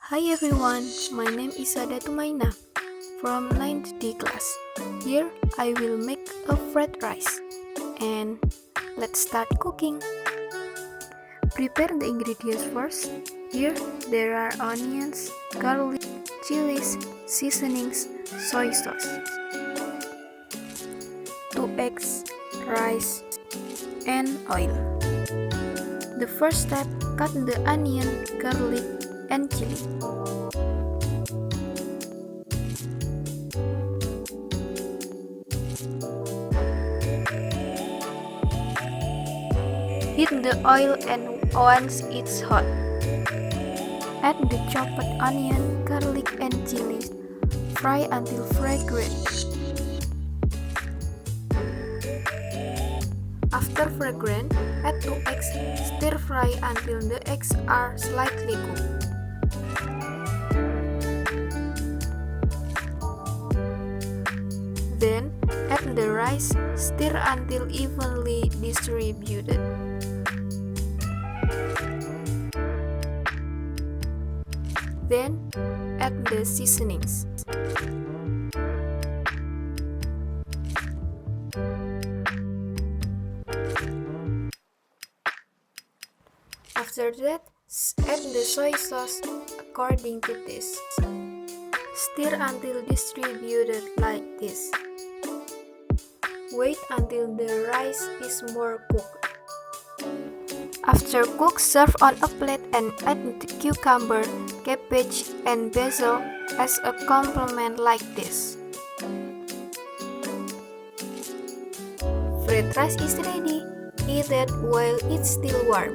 Hi everyone, my name is Sadatumayna from 9th D class. Here I will make a fried rice and let's start cooking. Prepare the ingredients first. Here there are onions, garlic, chilies, seasonings, soy sauce, 2 eggs, rice, and oil. The first step, cut the onion, garlic, and chili. Heat the oil and once it's hot, add the chopped onion, garlic, and chilies. Fry until fragrant. After fragrant, add 2 eggs. Stir fry until the eggs are slightly cooked. Then, add the rice. Stir until evenly distributed. Then, add the seasonings. After that, add the soy sauce according to taste. Stir until distributed like this. Wait until the rice is more cooked. After cooked, serve on a plate and add the cucumber, cabbage, and basil as a complement like this. Fried rice is ready. Eat it while it's still warm.